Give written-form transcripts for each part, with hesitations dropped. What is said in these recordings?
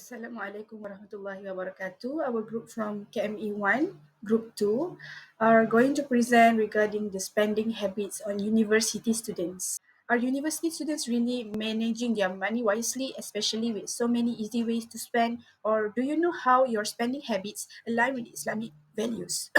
Assalamualaikum warahmatullahi wabarakatuh. Our group from KME1, Group 2, are going to present regarding the spending habits on university students. Are university students really managing their money wisely, especially with so many easy ways to spend? Or do you know how your spending habits align with Islamic values?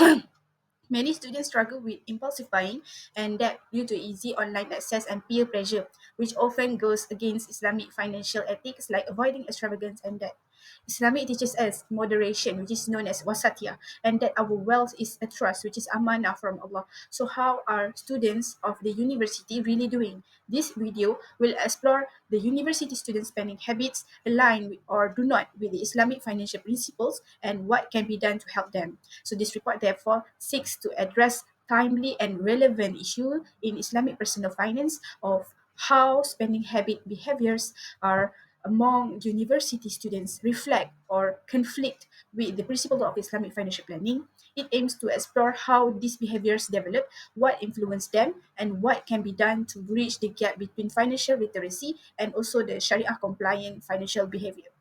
Many students struggle with impulsive buying and debt due to easy online access and peer pressure, which often goes against Islamic financial ethics like avoiding extravagance and debt. Islamic teaches us moderation, which is known as wasatiyah, and that our wealth is a trust, which is amanah from Allah. So how are students of the university really doing? This video will explore the university student spending habits align with or do not with the Islamic financial principles and what can be done to help them. So this report therefore seeks to address timely and relevant issue in Islamic personal finance of how spending habit behaviors are among university students reflect or conflict with the principle of Islamic financial planning. It aims to explore how these behaviors develop, what influenced them, and what can be done to bridge the gap between financial literacy and also the Sharia compliant financial behavior.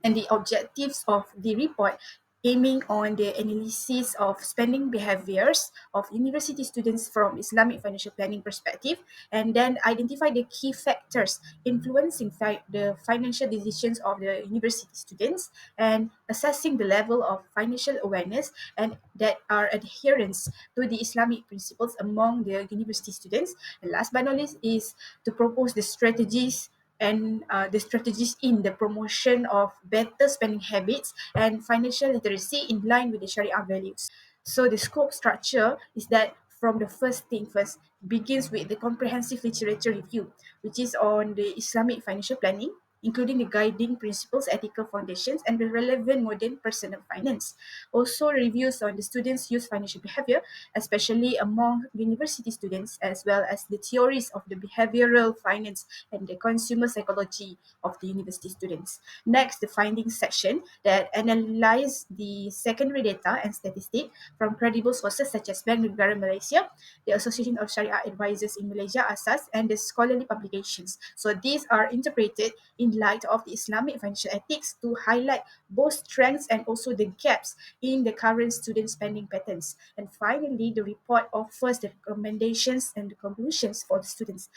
And the objectives of the report aiming on the analysis of spending behaviors of university students from Islamic financial planning perspective, and then identify the key factors influencing the financial decisions of the university students, and assessing the level of financial awareness and that are adherence to the Islamic principles among the university students. And last but not least is to propose the strategies in the promotion of better spending habits and financial literacy in line with the Sharia values. So the scope structure is that from the first thing first begins with the comprehensive literature review, which is on the Islamic financial planning, including the guiding principles, ethical foundations, and the relevant modern personal finance. Also reviews on the students' use financial behavior, especially among university students, as well as the theories of the behavioral finance and the consumer psychology of the university students. Next, the findings section that analyze the secondary data and statistics from credible sources such as Bank Negara Malaysia, the Association of Sharia Advisors in Malaysia, ASAS, and the scholarly publications. So these are interpreted in light of the Islamic financial ethics to highlight both strengths and also the gaps in the current student spending patterns. And finally, the report offers the recommendations and the conclusions for the students,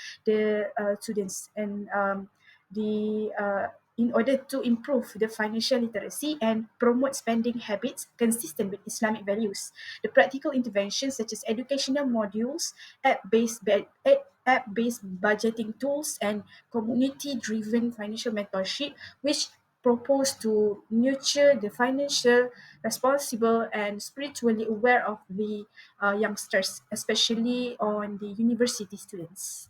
in order to improve the financial literacy and promote spending habits consistent with Islamic values. The practical interventions such as educational modules, app-based budgeting tools, and community-driven financial mentorship, which propose to nurture the financial responsible and spiritually aware of the youngsters, especially on the university students.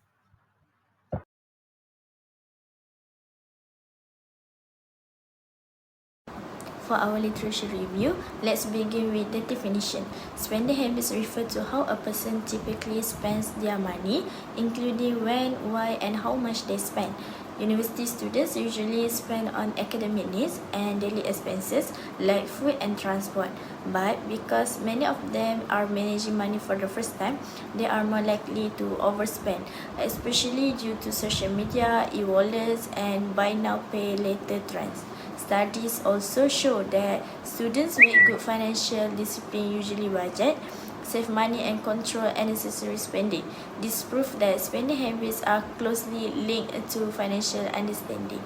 For our literature review, let's begin with the definition. Spending habits refer to how a person typically spends their money, including when, why, and how much they spend. University students usually spend on academic needs and daily expenses like food and transport. But because many of them are managing money for the first time, they are more likely to overspend, especially due to social media, e-wallets, and buy now pay later trends. Studies also show that students with good financial discipline usually budget, save money, and control unnecessary spending. This proves that spending habits are closely linked to financial understanding.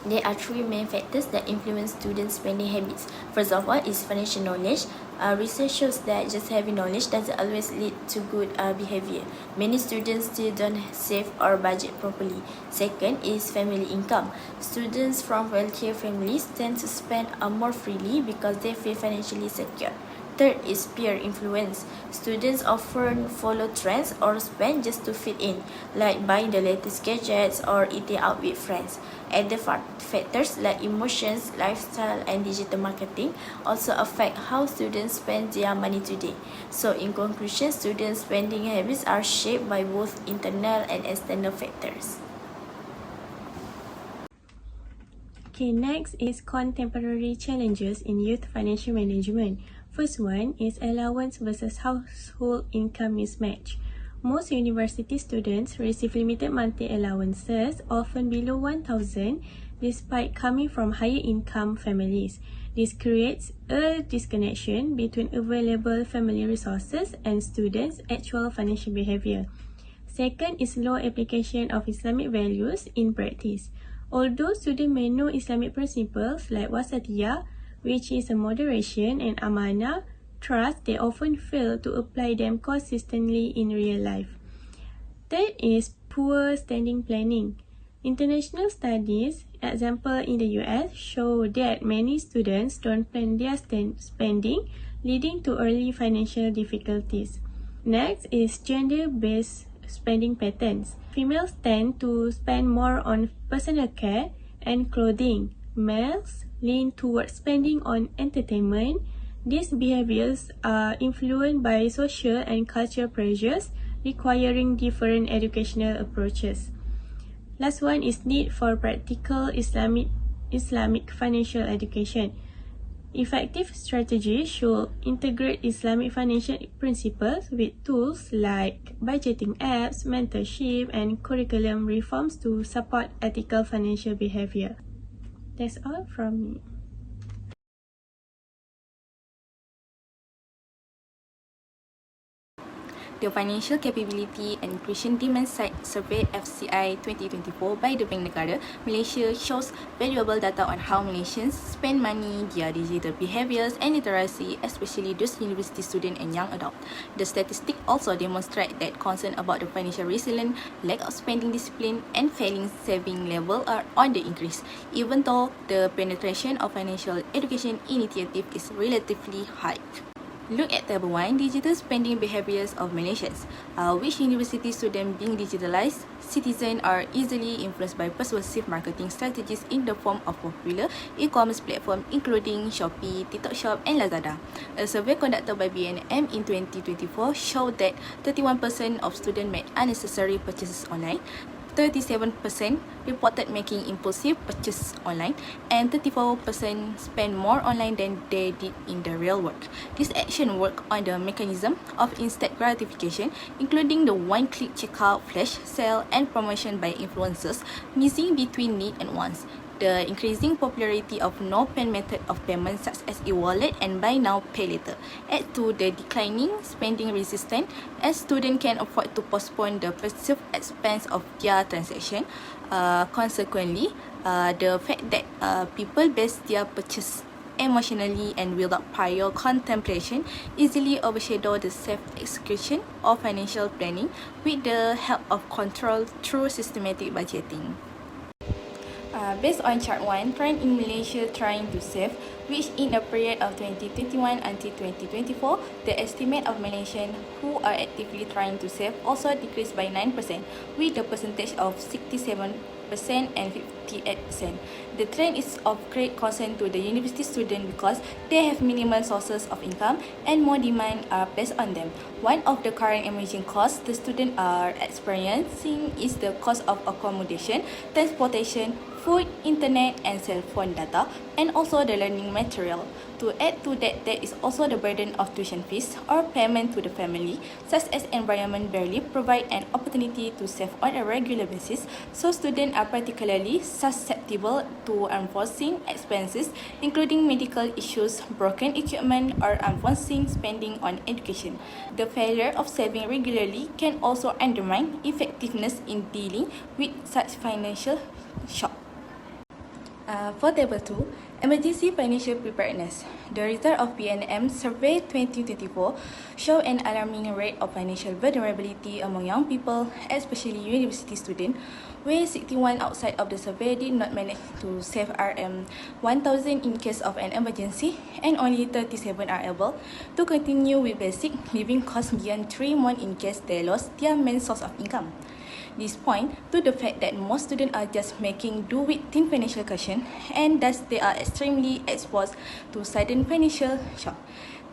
There are three main factors that influence students' spending habits. First of all is financial knowledge. Research shows that just having knowledge doesn't always lead to good behavior. Many students still don't save or budget properly. Second is family income. Students from wealthier families tend to spend more freely because they feel financially secure. Third is peer influence. Students often follow trends or spend just to fit in, like buying the latest gadgets or eating out with friends. Other factors like emotions, lifestyle, and digital marketing also affect how students spend their money today. So in conclusion, students' spending habits are shaped by both internal and external factors. Okay, next is contemporary challenges in youth financial management. First one is allowance versus household income mismatch. Most university students receive limited monthly allowances, often below 1,000, despite coming from higher income families. This creates a disconnection between available family resources and students' actual financial behavior. Second is low application of Islamic values in practice. Although students may know Islamic principles like wasatiyah, which is a moderation, and amanah, trust, they often fail to apply them consistently in real life. Third is poor spending planning. International studies, example in the US, show that many students don't plan their spending, leading to early financial difficulties. Next is gender-based spending patterns. Females tend to spend more on personal care and clothing. Males lean towards spending on entertainment. These behaviors are influenced by social and cultural pressures, requiring different educational approaches. Last one is need for practical Islamic financial education. Effective strategies should integrate Islamic financial principles with tools like budgeting apps, mentorship, and curriculum reforms to support ethical financial behavior. That's all from me. The Financial Capability and Inclusion Demand Side Survey FCI 2024 by the Bank Negara Malaysia shows valuable data on how Malaysians spend money, their digital behaviors and literacy, especially those university students and young adults. The statistics also demonstrate that concern about the financial resilience, lack of spending discipline and failing saving level are on the increase, even though the penetration of financial education initiative is relatively high. Look at Table 1, Digital Spending Behaviors of Malaysians. Which university student being digitalized? Citizens are easily influenced by persuasive marketing strategies in the form of popular e-commerce platforms including Shopee, TikTok Shop and Lazada. A survey conducted by BNM in 2024 showed that 31% of students made unnecessary purchases online, 37% reported making impulsive purchases online, and 34% spend more online than they did in the real world. This action work on the mechanism of instant gratification, including the one-click checkout, flash sale, and promotion by influencers, missing between need and wants. The increasing popularity of no-pen method of payment such as e-wallet and buy now, pay later add to the declining spending resistance as students can afford to postpone the perceived expense of their transaction. Consequently, the fact that people base their purchase emotionally and without prior contemplation easily overshadow the safe execution of financial planning with the help of control through systematic budgeting. Based on chart 1, trend in Malaysia trying to save, which in a period of 2021 until 2024, the estimate of Malaysians who are actively trying to save also decreased by 9%, with the percentage of 67% and 58%. The trend is of great concern to the university student because they have minimal sources of income and more demand are placed on them. One of the current emerging costs the students are experiencing is the cost of accommodation, transportation, food, internet and cell phone data, and also the learning material. To add to that, there is also the burden of tuition fees or payment to the family, such as environment barely provide an opportunity to save on a regular basis, so students are particularly susceptible to unforeseen expenses, including medical issues, broken equipment, or unforeseen spending on education. The failure of saving regularly can also undermine effectiveness in dealing with such financial shock. For Table 2, Emergency Financial Preparedness. The result of BNM Survey 2024 show an alarming rate of financial vulnerability among young people, especially university students, where 61 outside of the survey did not manage to save RM1,000 in case of an emergency, and only 37 are able to continue with basic living costs beyond 3 months in case they lost their main source of income. This point to the fact that most students are just making do with thin financial cushion, and thus they are extremely exposed to sudden financial shock.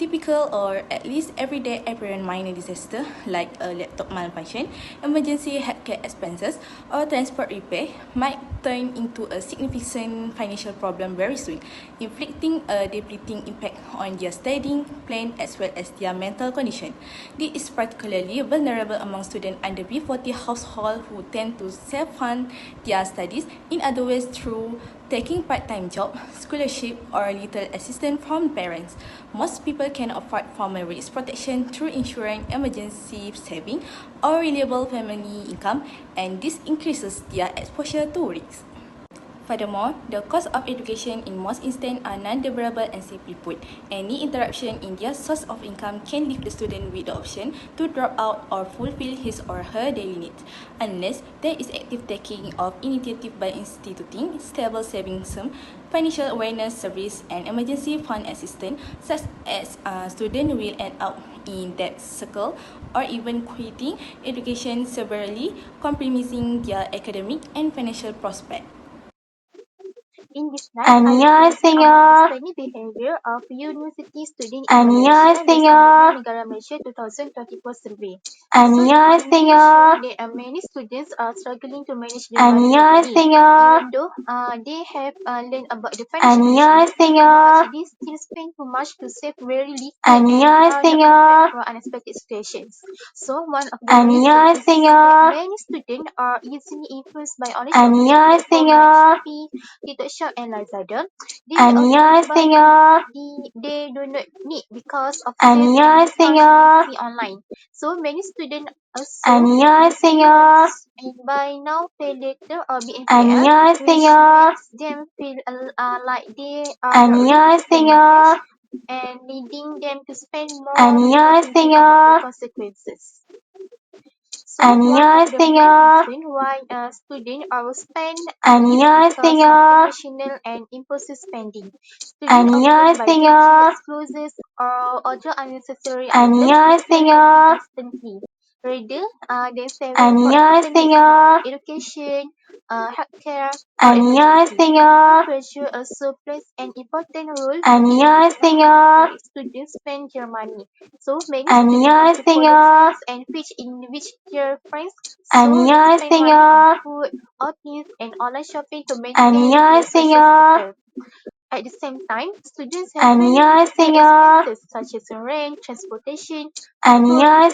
Typical or at least everyday apparent minor disaster like a laptop malfunction, emergency healthcare expenses, or transport repair might turn into a significant financial problem very soon, inflicting a debilitating impact on their studying plan as well as their mental condition. This is particularly vulnerable among students under B40 households who tend to self-fund their studies in other ways through taking part-time job, scholarship, or little assistance from parents. Most people can afford formal risk protection through ensuring emergency saving or reliable family income, and this increases their exposure to risks. Furthermore, the cost of education in most instances are non-deferrable and simply put, any interruption in their source of income can leave the student with the option to drop out or fulfill his or her daily needs, unless there is active taking of initiative by instituting stable savings sum, financial awareness service, and emergency fund assistance, such as students will end up in that circle or even quitting education severely compromising their academic and financial prospects. In this slide, I will present about the spending behavior of university students in Malaysia based on the Negara Malaysia 2024 survey. So the findings show that many students are struggling to manage their money properly, even though they have learned about the financial management, but they still spend too much to save very little and are not prepared for unexpected situations. So one of the reasons is that many students are easily influenced by online shopping platforms like Shopee, TikTok Shop, and Lazada. They often buy they do not need because of sales and discounts they see online. So many students also use POS and buy now, pay later or BNPL, which makes them feel like they are not ready to spend in cash and leading them to spend more without thinking about the consequences. So one of the main reasons why students overspend is because of emotional and impulsive spending. Students often buy gadgets, clothes, or other unnecessary items that feel happy instantly, rather than saving for important needs like education, healthcare, or emergency. Peer pressure also plays an important role in how students spend their money. So many students want to follow trends and fit in which their friends, so they spend money on food, outfits, and online shopping to maintain their social status. At the same time, students have many prepaid expenses such as rent, transportation, food,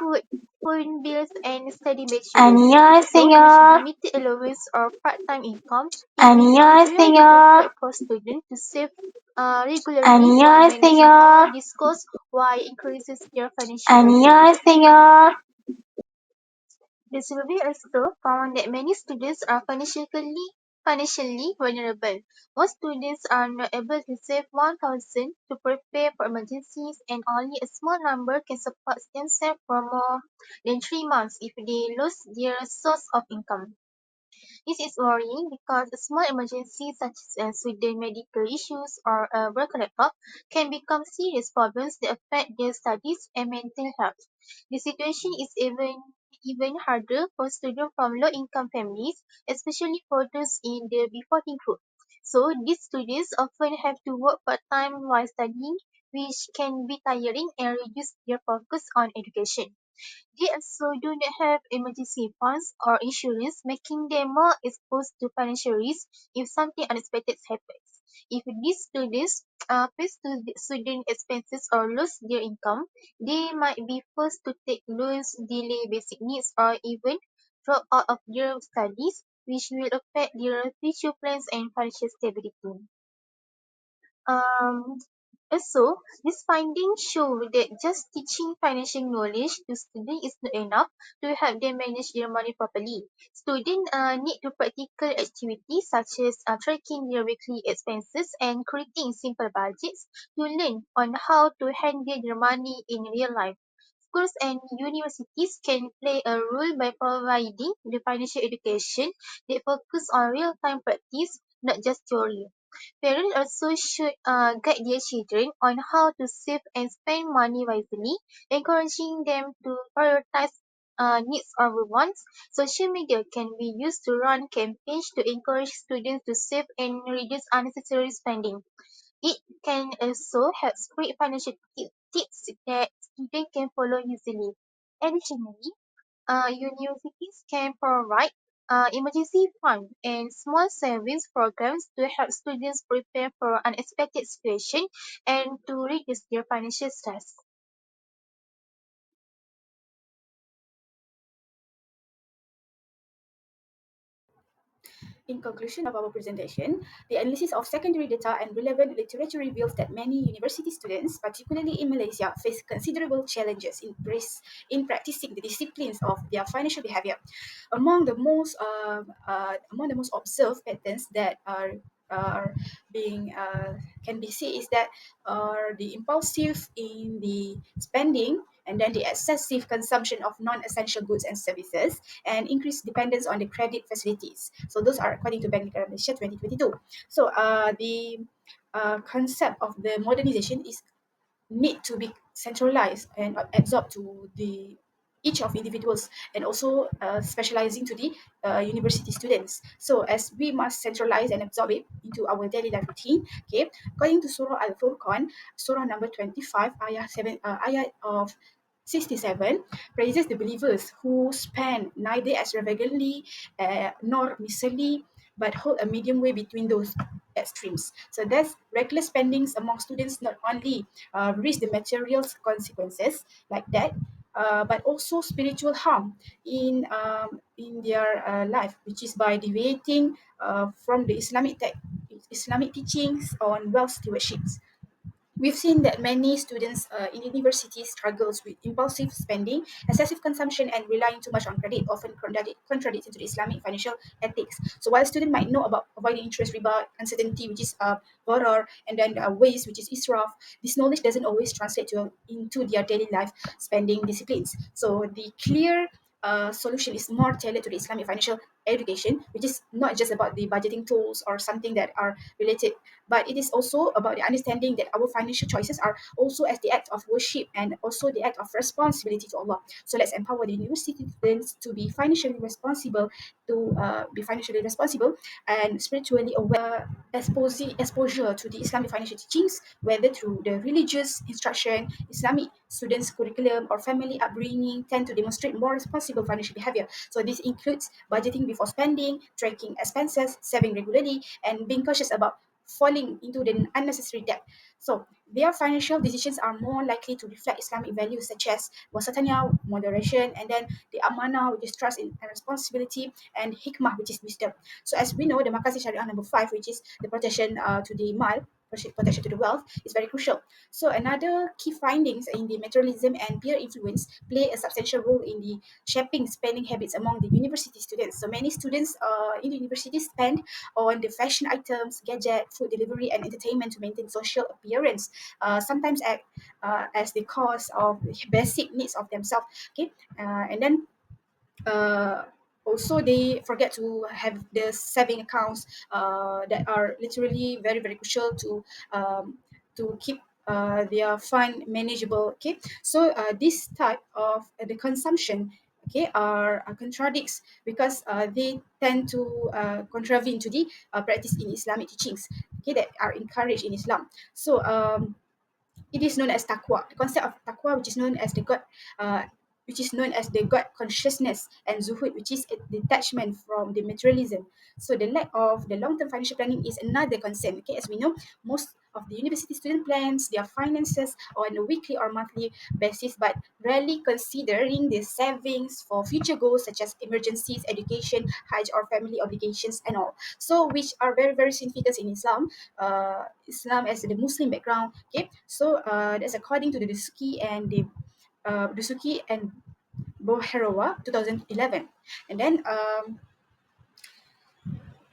food, phone bills, and study materials. So, with limited allowance or part-time income, it becomes very difficult for students to save regularly while managing all these costs while increases their financial burden. The survey also found that many students are financially vulnerable. Most students are not able to save 1,000 to prepare for emergencies, and only a small number can support themselves for more than 3 months if they lose their source of income. This is worrying because a small emergency such as sudden medical issues or a broken laptop can become serious problems that affect their studies and mental health. The situation is even harder for students from low-income families, especially for those in the B40 group. So these students often have to work part-time while studying, which can be tiring and reduce their focus on education. They also do not have emergency funds or insurance, making them more exposed to financial risk if something unexpected happens. If these students face to student expenses or lose their income, they might be forced to take loans, delay basic needs, or even drop out of their studies, which will affect their future plans and financial stability. Um, Also, these findings show that just teaching financial knowledge to students is not enough to help them manage their money properly. Students need to practical activities such as tracking their weekly expenses and creating simple budgets to learn on how to handle their money in real life. Schools and universities can play a role by providing the financial education that focus on real-time practice, not just theory. Parents also should guide their children on how to save and spend money wisely, encouraging them to prioritize needs over wants. Social media can be used to run campaigns to encourage students to save and reduce unnecessary spending. It can also help spread financial tips that students can follow easily. Additionally, universities can provide emergency fund and small savings programs to help students prepare for unexpected situations and to reduce their financial stress. In conclusion of our presentation, the analysis of secondary data and relevant literature reveals that many university students, particularly in Malaysia, face considerable challenges in practicing the disciplines of their financial behavior. Among the most observed patterns that are being can be seen is that the impulsive in the spending, and then the excessive consumption of non-essential goods and services, and increased dependence on the credit facilities. So those are according to Bank Negara Malaysia 2022. So the concept of the modernization is need to be centralized and absorbed to the each of individuals, and also specializing to the university students. So as we must centralize and absorb it into our daily life routine. Okay, according to Surah Al-Furqan, Surah number 25, ayat of 67, praises the believers who spend neither extravagantly nor miserly, but hold a medium way between those extremes. So that's reckless spendings among students not only risk the material consequences like that, but also spiritual harm in their life, which is by deviating from the Islamic teachings on wealth stewardship. We've seen that many students in universities struggles with impulsive spending, excessive consumption, and relying too much on credit, often contradicts into the Islamic financial ethics. So while students might know about avoiding interest, riba, uncertainty, which is gharar, and then waste, which is israf, this knowledge doesn't always translate into their daily life spending disciplines. So the clear solution is more tailored to the Islamic financial education, which is not just about the budgeting tools or something that are related, but it is also about the understanding that our financial choices are also as the act of worship and also the act of responsibility to Allah. So let's empower the university students to be financially responsible, and spiritually aware. Exposure to the Islamic financial teachings, whether through the religious instruction, Islamic students' curriculum, or family upbringing, tend to demonstrate more responsible financial behavior. So this includes budgeting before spending, tracking expenses, saving regularly, and being cautious about falling into the unnecessary debt. So their financial decisions are more likely to reflect Islamic values such as wasatanya, moderation, and then the amanah, which is trust and responsibility, and hikmah, which is wisdom. So as we know, the Makasih Syariah number 5, which is the protection to the mal, protection to the wealth, is very crucial. So another key findings in the materialism and peer influence play a substantial role in the shaping spending habits among the university students. So many students in the university spend on the fashion items, gadget, food delivery, and entertainment to maintain social appearance. Sometimes as the cost of the basic needs of themselves. Okay, and then uh, also they forget to have the saving accounts that are literally very very crucial to keep their fund manageable. Okay, so this type of the consumption, okay, are contradicts because they tend to contravene to the practice in Islamic teachings, okay, that are encouraged in Islam. So it is known as taqwa. The concept of taqwa, uh, which is known as the God consciousness, and zuhud, which is a detachment from the materialism. So the lack of the long-term financial planning is another concern. Okay, as we know, most of the university student plans their finances on a weekly or monthly basis, but rarely considering the savings for future goals such as emergencies, education, hajj, or family obligations, and all. So which are very very significant in Islam. Islam as the Muslim background. Okay, so that's according to the Dusuki and Boherawa 2011, and then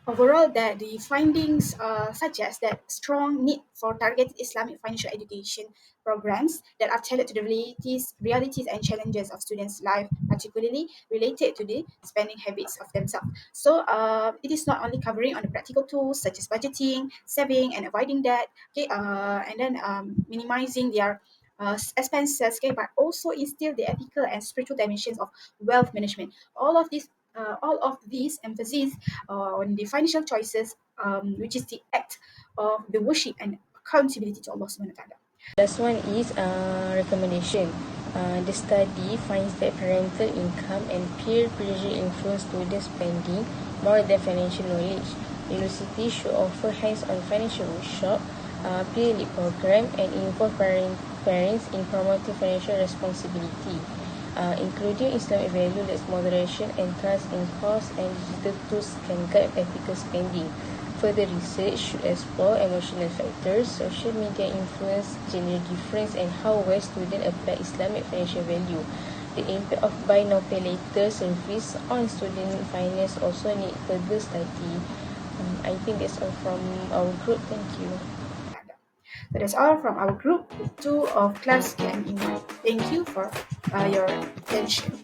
overall, that the findings suggest that strong need for targeted Islamic financial education programs that are tailored to the realities and challenges of students' life, particularly related to the spending habits of themselves. So it is not only covering on the practical tools such as budgeting, saving, and avoiding debt, okay, and then minimizing their expenses, okay, but also instill the ethical and spiritual dimensions of wealth management. All of these emphasis on the financial choices, which is the act of the worship and accountability to Allah SWT. Last one is recommendation. The study finds that parental income and peer pressure influence student spending more than financial knowledge. Universities should offer hands-on financial workshop, peer lead program, and involve parents in promoting financial responsibility, including Islamic value like moderation and trust in cost, and digital tools can guide ethical spending. Further research should explore emotional factors, social media influence, gender difference, and how well students apply Islamic financial value. The impact of buy now pay later service on student finance also need further study. I think that's all from our group. Thank you. So that's all from our group 2 of class KME1. Thank you for your attention.